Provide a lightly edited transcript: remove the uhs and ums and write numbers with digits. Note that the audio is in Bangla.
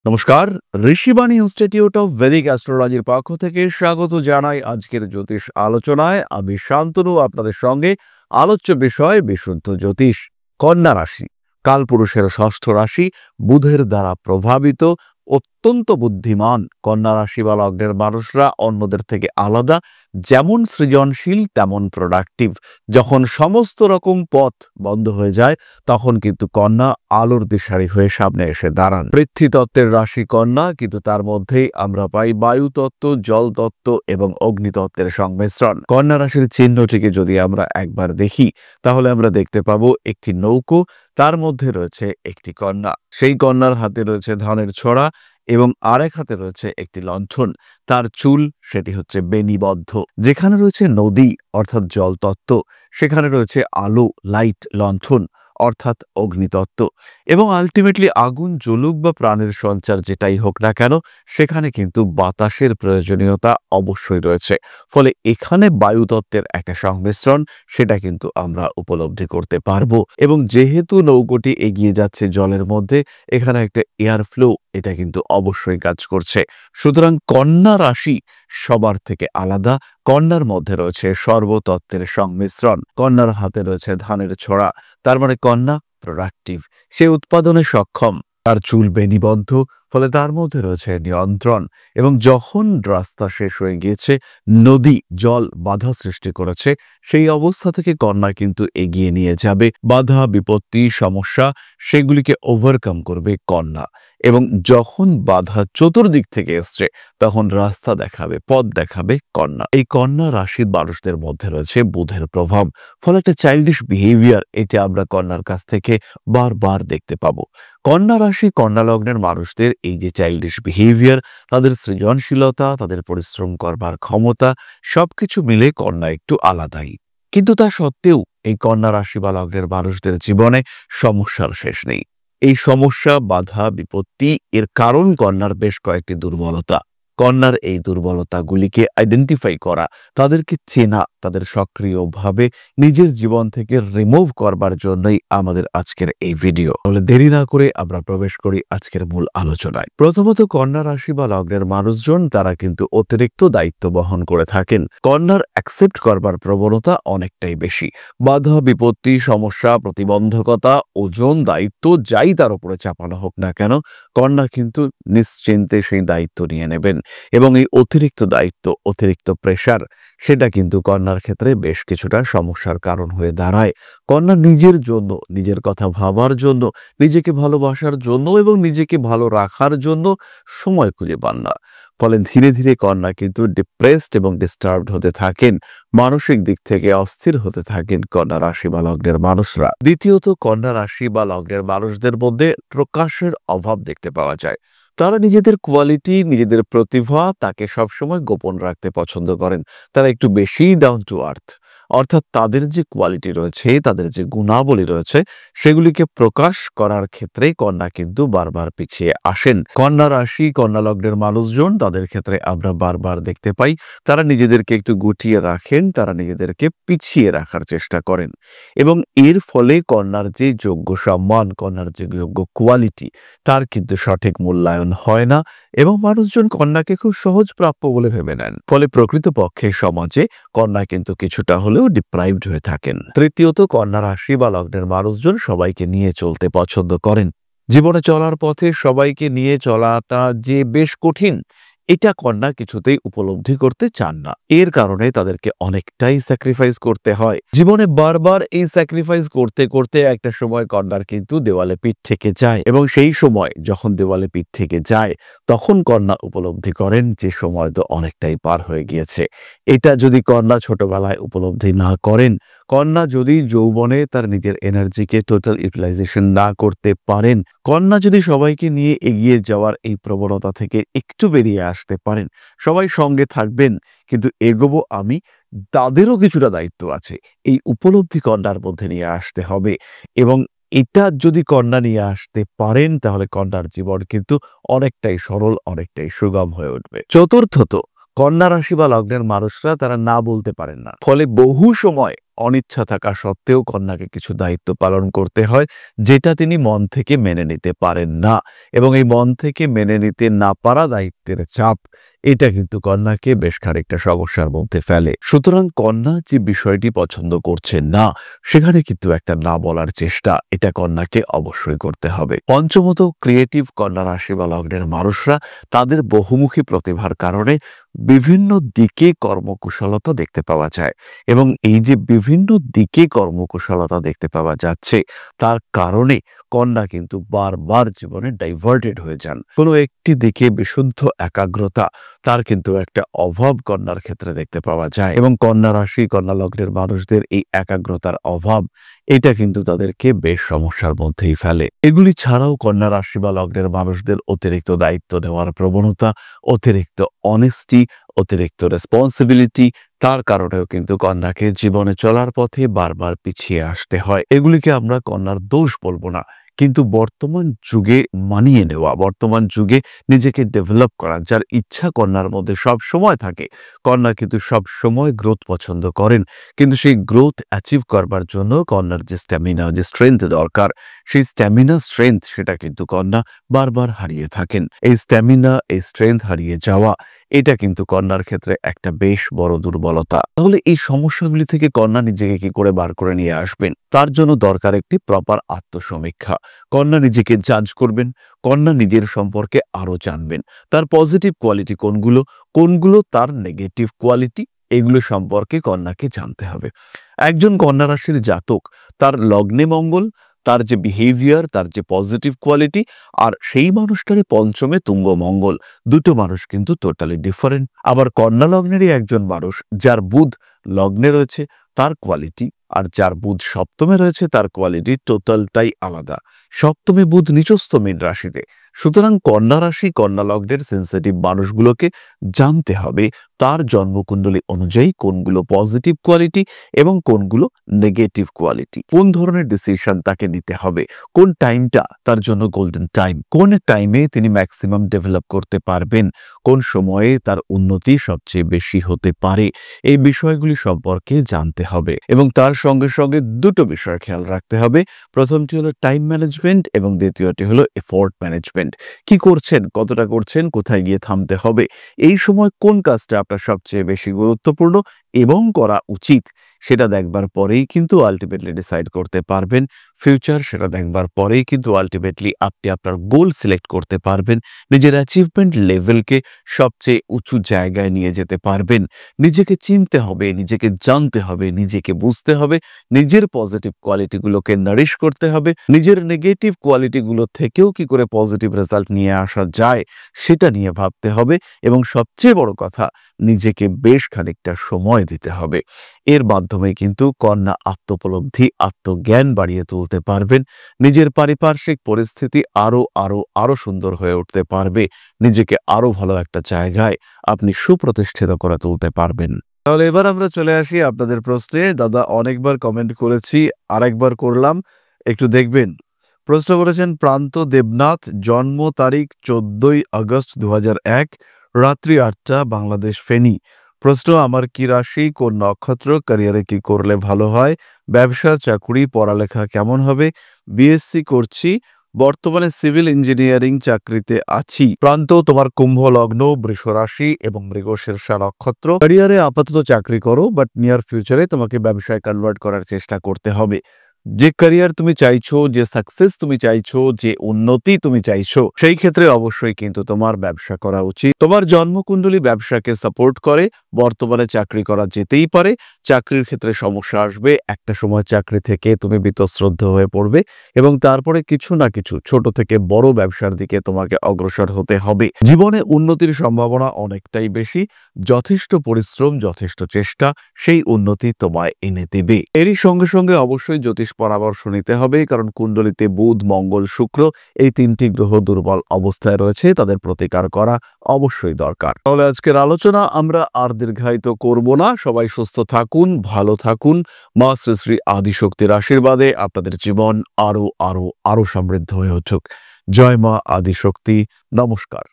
নমস্কার। ঋষিবাণী ইনস্টিটিউট অফ ভেদিক অ্যাস্ট্রোলজির পক্ষ থেকে স্বাগত জানাই আজকের জ্যোতিষ আলোচনায়। আমি শান্তনু আপনাদের সঙ্গে। আলোচ্য বিষয় বিশুদ্ধ জ্যোতিষ। কন্যা রাশি কালপুরুষের ষষ্ঠ রাশি, বুধের দ্বারা প্রভাবিত, অত্যন্ত বুদ্ধিমান। কন্যা রাশি বা লগ্নের মানুষরা অন্যদের থেকে আলাদা, যেমন সৃজনশীল তেমন প্রোডাক্টিভ। যখন সমস্ত রকম পথ বন্ধ হয়ে যায় তখন কিন্তু কন্যা আলোর দিশারি হয়ে সামনে এসে দাঁড়ান। পৃথ্বীতত্ত্বের রাশি কন্যা, কিন্তু তার মধ্যেই আমরা পাই বায়ুতত্ত্ব, জলতত্ত্ব এবং অগ্নিতত্ত্বের সংমিশ্রণ। কন্যা রাশির চিহ্নটিকে যদি আমরা একবার দেখি তাহলে আমরা দেখতে পাবো একটি নৌকো, তার মধ্যে রয়েছে একটি কন্যা। সেই কন্যার হাতে রয়েছে ধানের ছড়া এবং আরেক হাতে রয়েছে একটি লণ্ঠন। তার চুল সেটি হচ্ছে বেণীবদ্ধ। যেখানে রয়েছে নদী অর্থাৎ জলতত্ত্ব, সেখানে রয়েছে আলো, লাইট, লণ্ঠন অর্থাৎ অগ্নিতত্ত্ব। এবং আলটিমেটলি আগুন জ্বলুক বা প্রাণের সঞ্চার যেটাই হোক না কেন, সেখানে কিন্তু বাতাসের প্রয়োজনীয়তা অবশ্যই রয়েছে। ফলে এখানে বায়ুতত্ত্বের একটা সংমিশ্রণ, সেটা কিন্তু আমরা উপলব্ধি করতে পারবো। এবং যেহেতু নৌকোটি এগিয়ে যাচ্ছে জলের মধ্যে, এখানে একটা এয়ার ফ্লো এটা কিন্তু অবশ্যই কাজ করছে। সুতরাং কন্যা রাশি সবার থেকে আলাদা। কন্যার মধ্যে রয়েছে সর্বতত্ত্বের সংমিশ্রণ। কন্যার হাতে রয়েছে ধানের ছড়া, তার মানে কন্যা প্রোডাক্টিভ, সে উৎপাদনে সক্ষম। তার চুল বেণীবদ্ধ, ফলে তার মধ্যে রয়েছে নিয়ন্ত্রণ। এবং যখন রাস্তা শেষ হয়ে গিয়েছে, নদী জল বাধা সৃষ্টি করেছে, সেই অবস্থা থেকে কন্যা কিন্তু এগিয়ে নিয়ে যাবে। বাধা বিপত্তি সমস্যা সেগুলিকে ওভারকাম করবে কন্যা। এবং যখন বাধা চতুর্দিক থেকে এসছে তখন রাস্তা দেখাবে, পথ দেখাবে কন্যা। এই কন্যা রাশির মানুষদের মধ্যে রয়েছে বুধের প্রভাব। ফলে একটা চাইল্ডিশ বিহেভিয়ার এটা আমরা কন্যার কাছ থেকে বারবার দেখতে পাবো। কন্যা রাশি কন্যা লগ্নের মানুষদের এই যে চাইল্ডিশ বিহেভিয়ার, তাদের সৃজনশীলতা, তাদের পরিশ্রম করবার ক্ষমতা, সবকিছু মিলে কন্যা একটু আলাদাই। কিন্তু তা সত্ত্বেও এই কন্যা রাশি বা লগ্নের মানুষদের জীবনে সমস্যার শেষ নেই। এই সমস্যা, বাধা, বিপত্তি এর কারণ কন্যার বেশ কয়েকটি দুর্বলতা। কন্যার এই দুর্বলতাগুলিকে আইডেন্টিফাই করা, তাদেরকে চেনা, তাদের সক্রিয়ভাবে নিজের জীবন থেকে রিমুভ করবার জন্যই আমাদের আজকের এই ভিডিও। তাহলে দেরি না করে আমরা প্রবেশ করি আজকের মূল আলোচনায়। প্রথমত, কন্যা রাশি বা লগ্নের মানুষজন তারা কিন্তু অতিরিক্ত দায়িত্ব বহন করে থাকেন। কন্যার অ্যাকসেপ্ট করবার প্রবণতা অনেকটাই বেশি। বাধা বিপত্তি সমস্যা প্রতিবন্ধকতা ওজন দায়িত্ব যাই তার উপরে চাপানো হোক না কেন, কন্যা কিন্তু নিশ্চিন্তে সেই দায়িত্ব নিয়ে নেবেন। এবং এই অতিরিক্ত দায়িত্ব, অতিরিক্ত প্রেশার, সেটা কিন্তু কন্যার ক্ষেত্রে বেশ কিছুটা সমস্যার কারণ হয়ে দাঁড়ায়। কন্যা নিজের জন্য, নিজের কথা ভাবার জন্য, নিজেকে ভালোবাসার জন্য এবং নিজেকে ভালো রাখার জন্য সময় খুঁজে পান না। ফলে ধীরে ধীরে কন্যা কিন্তু ডিপ্রেসড এবং ডিস্টার্বড হতে থাকেন, মানসিক দিক থেকে অস্থির হতে থাকেন কন্যা রাশি বা লগ্নের মানুষরা। দ্বিতীয়ত, কন্যা রাশি বা লগ্নের মানুষদের মধ্যে প্রকাশের অভাব দেখতে পাওয়া যায়। তারা নিজেদের কোয়ালিটি, নিজেদের প্রতিভা তাকে সবসময় গোপন রাখতে পছন্দ করেন। তারা একটু বেশিই ডাউন টু আর্থ, অর্থাৎ তাদের যে কোয়ালিটি রয়েছে, তাদের যে গুণাবলী রয়েছে, সেগুলিকে প্রকাশ করার ক্ষেত্রে কন্যা কিন্তু বারবার পিছিয়ে আসেন। কন্যা রাশি কন্যা লগ্নের মানুষজন, তাদের ক্ষেত্রে আমরা বারবার দেখতে পাই তারা নিজেদেরকে একটু গুটিয়ে রাখেন, তারা নিজেদেরকে পিছিয়ে রাখার চেষ্টা করেন। এবং এর ফলে কন্যার যে যোগ্য সম্মান, কন্যার যে যোগ্য কোয়ালিটি, তার কিন্তু সঠিক মূল্যায়ন হয় না এবং মানুষজন কন্যাকে খুব সহজ প্রাপ্য বলে ভেবে নেন। ফলে প্রকৃতপক্ষে সমাজে কন্যা কিন্তু কিছুটা হলেও ডিপ্রাইভড হয়ে থাকেন। তৃতীয়ত, কন্যা রাশি বা লগ্নের মানুষজন সবাইকে নিয়ে চলতে পছন্দ করেন। জীবনে চলার পথে সবাইকে নিয়ে চলাটা যে বেশ কঠিন, এটা কন্যা কিছুতেই উপলব্ধি করতে চান না। এর কারণে তাদেরকে অনেকটাই স্যাক্রিফাইস করতে হয়। জীবনে বারবার এই স্যাক্রিফাইস করতে করতে একটা সময় কন্যার কিন্তু দেওয়ালে পিঠ থেকে যায়। এবং সেই সময় যখন দেওয়ালে পিঠ থেকে যায়, তখন কন্যা উপলব্ধি করেন যে সময় তো অনেকটাই পার হয়ে গিয়েছে। এটা যদি কন্যা ছোটবেলায় উপলব্ধি না করেন, কন্যা যদি যৌবনে তার নিজের এনার্জিকে টোটাল ইউটিলাইজেশন না করতে পারেন, কন্যা যদি সবাইকে নিয়ে এগিয়ে যাওয়ার এই প্রবণতা থেকে একটু বেরিয়ে আসতে পারেন, সবাই সঙ্গে থাকবেন কিন্তু এগোবো আমি, তাদেরও কিছুটা দায়িত্ব আছে, এই উপলব্ধি কন্যার মধ্যে নিয়ে আসতে হবে। এবং এটা যদি কন্যা নিয়ে আসতে পারেন, তাহলে কন্যার জীবন কিন্তু অনেকটাই সরল, অনেকটাই সুগম হয়ে উঠবে। চতুর্থত, কন্যা রাশি বা লগ্নের মানুষরা তারা না বলতে পারেন না। ফলে বহু সময় অনিচ্ছা থাকা সত্ত্বেও কন্যাকে কিছু দায়িত্ব পালন করতে হয়, যেটা তিনি মন থেকে মেনে নিতে পারেন না। এবং এই মন থেকে মেনে নিতে না পারা দায়িত্বের চাপ, এটা কিন্তু কন্যাকে বেশ খানিকটা সমস্যার মধ্যে ফেলে। সুতরাং কন্যা যে বিষয়টি পছন্দ করছে না, সেখানে কিন্তু একটা না বলার চেষ্টা, এটা কন্যাকে অবশ্যই করতে হবে। পঞ্চমত, ক্রিয়েটিভ কন্যা রাশি বা লগ্নের মানুষরা তাদের বহুমুখী প্রতিভার কারণে বিভিন্ন দিকে কর্মকুশলতা দেখতে পাওয়া যায়। এবং এই যে বিভিন্ন দিকে কর্মকুশলতা দেখতে পাওয়া যাচ্ছে, তার কারণে কন্যা কিন্তু বারবার জীবনে ডাইভার্টেড হয়ে যান। কোনো একটি দিকে বিশুদ্ধ একাগ্রতা, তার কিন্তু একটা অভাব কন্যার ক্ষেত্রে দেখতে পাওয়া যায়। এবং কন্যা রাশি কন্যা লগ্নের মানুষদের এই একাগ্রতার অভাব, এটা কিন্তু তাদেরকে বেশ সমস্যার মধ্যেই ফেলে। এগুলি ছাড়াও কন্যা রাশি বা লগ্নের মানুষদের অতিরিক্ত দায়িত্ব নেওয়ার প্রবণতা, অতিরিক্ত অনেস্টি, অতিরিক্ত রেসপন্সিবিলিটি, তার কারণেও কিন্তু কন্যাকে জীবনে চলার পথে বারবার পিছিয়ে আসতে হয়। এগুলিকে আমরা কন্যার দোষ বলবো না, কিন্তু বর্তমান যুগে মানিয়ে নেওয়া, বর্তমান যুগে নিজেকে ডেভেলপ করা যার ইচ্ছা কন্যার মধ্যে সব সময় থাকে। কন্যা কিন্তু সব সময় গ্রোথ পছন্দ করেন, কিন্তু সেই গ্রোথ অ্যাচিভ করবার জন্য কন্যার যে স্ট্যামিনা, যে স্ট্রেংথ দরকার, সেই স্ট্যামিনা স্ট্রেংথ সেটা কিন্তু কন্যা বারবার হারিয়ে থাকেন। এই স্ট্যামিনা, এই স্ট্রেংথ হারিয়ে যাওয়া, এটা কিন্তু কন্যার ক্ষেত্রে একটা বেশ বড় দুর্বলতা। তাহলে এই সমস্যাগুলি থেকে কন্যা নিজেকে কি করে বার করে নিয়ে আসবেন, তার জন্য দরকার একটি প্রপার আত্মসমীক্ষা। কন্যা নিজেকে জাজ করবেন, কন্যা নিজের সম্পর্কে আরো জানবেন, তার পজিটিভ কোয়ালিটি কোনগুলো, কোনগুলো তার নেগেটিভ কোয়ালিটি, এগুলো সম্পর্কে কন্যাকে জানতে হবে। একজন কন্যা রাশির জাতক, তার লগ্নে মঙ্গল, তার যে বিহেভিয়ার, তার যে পজিটিভ কোয়ালিটি, আর সেই মানুষটারই পঞ্চমে তুঙ্গ মঙ্গল, দুটো মানুষ কিন্তু টোটালি ডিফারেন্ট। আবার কন্যা লগ্নেরই একজন মানুষ যার বুধ লগ্নে রয়েছে, তার কোয়ালিটি, আর যার বুধ সপ্তমে রয়েছে তার কোয়ালিটি টোটালটাই আলাদা। সপ্তমে বুধ নিচস্থ মীন রাশিতে। সুতরাং কন্যা রাশি কন্যা লগ্নের সেন্সিটিভ মানুষগুলোকে জানতে হবে তার জন্মকুণ্ডলী অনুযায়ী কোনগুলো পজিটিভ কোয়ালিটি এবং কোনগুলো নেগেটিভ কোয়ালিটি, কোন ধরনের ডিসিশন তাকে নিতে হবে, কোন টাইমটা তার জন্য গোল্ডেন টাইম, কোন টাইমে তিনি ম্যাক্সিমাম ডেভেলপ করতে পারবেন, কোন সময়ে তার উন্নতি সবচেয়ে বেশি হতে পারে, এই বিষয়গুলি সম্পর্কে জানতে হবে। এবং তার সঙ্গে সঙ্গে দুটো বিষয় খেয়াল রাখতে হবে। প্রথমটি হলো টাইম ম্যানেজমেন্ট এবং দ্বিতীয়টি হলো এফোর্ট ম্যানেজমেন্ট। কি করছেন, কতটা করছেন, কোথায় গিয়ে থামতে হবে, এই সময় কোন কাজটা আপনার সবচেয়ে বেশি গুরুত্বপূর্ণ এবং করা উচিত, সেটা দেখবার পরেই কিন্তু আলটিমেটলি ডিসাইড করতে পারবেন ফিউচার। সেটা দেখবার পরেই কিন্তু আলটিমেটলি আপনি আপনার গোল সিলেক্ট করতে পারবেন, নিজের অ্যাচিভমেন্ট লেভেলকে সবচেয়ে উঁচু জায়গায় নিয়ে যেতে পারবেন। নিজেকে চিনতে হবে, নিজেকে জানতে হবে, নিজেকে বুঝতে হবে, নিজের পজিটিভ কোয়ালিটিগুলোকে নারিশ করতে হবে, নিজের নেগেটিভ কোয়ালিটিগুলো থেকেও কি করে পজিটিভ রেজাল্ট নিয়ে আসা যায় সেটা নিয়ে ভাবতে হবে। এবং সবচেয়ে বড় কথা, নিজেকে বেশ খানিকটা সময় দিতে হবে। এর মাধ্যমে কিন্তু কন্যা আত্মোপলব্ধি, আত্মজ্ঞান বাড়িয়ে তুলতে পারবেন, নিজের পারিপার্শ্বিক পরিস্থিতি আরো আরো আরো সুন্দর হয়ে উঠতে পারবে, নিজেকে আরো ভালো একটা জায়গায় আপনি সুপ্রতিষ্ঠিত করে তুলতে পারবেন। তাহলে এবার আমরা চলে আসি আপনাদের প্রশ্নে। দাদা অনেকবার কমেন্ট করেছি, আরেকবার করলাম, একটু দেখবেন। প্রশ্ন করেছেন প্রান্ত দেবনাথ, জন্ম তারিখ 14ই আগস্ট 2001, রাত্রি 8টা, বাংলাদেশ, ফেনী। প্রশ্ন, আমার কি রাশি, কোন নক্ষত্র, ক্যারিয়ারে কি করলে ভালো হয়, ব্যবসা, চাকুরি, পড়ালেখা কেমন হবে, বিএসসি করছি, বর্তমানে সিভিল ইঞ্জিনিয়ারিং চাকরিতে আছি। প্রান্ত, তোমার কুম্ভ লগ্ন, বৃষ রাশি এবং মৃগশীর্ষা নক্ষত্র। ক্যারিয়ারে আপাতত চাকরি করো, বাট নিয়ার ফিউচারে তোমাকে ব্যবসায় কনভার্ট করার চেষ্টা করতে হবে। যে ক্যারিয়ার তুমি চাইছো, যে সাকসেস তুমি চাইছো, যে উন্নতি তুমি চাইছো, সেই ক্ষেত্রে অবশ্যই কিন্তু তোমার ব্যবসা করা উচিত। তোমার জন্মকুণ্ডলী ব্যবসাকে সাপোর্ট করে, বর্তমানে চাকরি করা যেতেই পারে। চাকরির ক্ষেত্রে সমস্যা আসবে, একটা সময় চাকরি থেকে তুমি বীতশ্রদ্ধ হয়ে পড়বে এবং তারপরে কিছু না কিছু ছোট থেকে বড় ব্যবসার দিকে তোমাকে অগ্রসর হতে হবে। জীবনে উন্নতির সম্ভাবনা অনেকটাই বেশি, যথেষ্ট পরিশ্রম, যথেষ্ট চেষ্টা সেই উন্নতি তোমায় এনে দেবে। এরই সঙ্গে সঙ্গে অবশ্যই জ্যোতিষ পরামর্শ নিতে হবে, কারণ কুণ্ডলিতে বুধ, মঙ্গল, শুক্র এই তিনটি গ্রহ দুর্বল অবস্থায় রয়েছে, তাদের প্রতিকার করা অবশ্যই দরকার। তাহলে আজকের আলোচনা আমরা আর দীর্ঘায়িত করব না। সবাই সুস্থ থাকুন, ভালো থাকুন। মা শ্রী শ্রী আদিশক্তির আশীর্বাদে আপনাদের জীবন আরো আরো আরো সমৃদ্ধ হয়ে উঠুক। জয় মা আদিশক্তি। নমস্কার।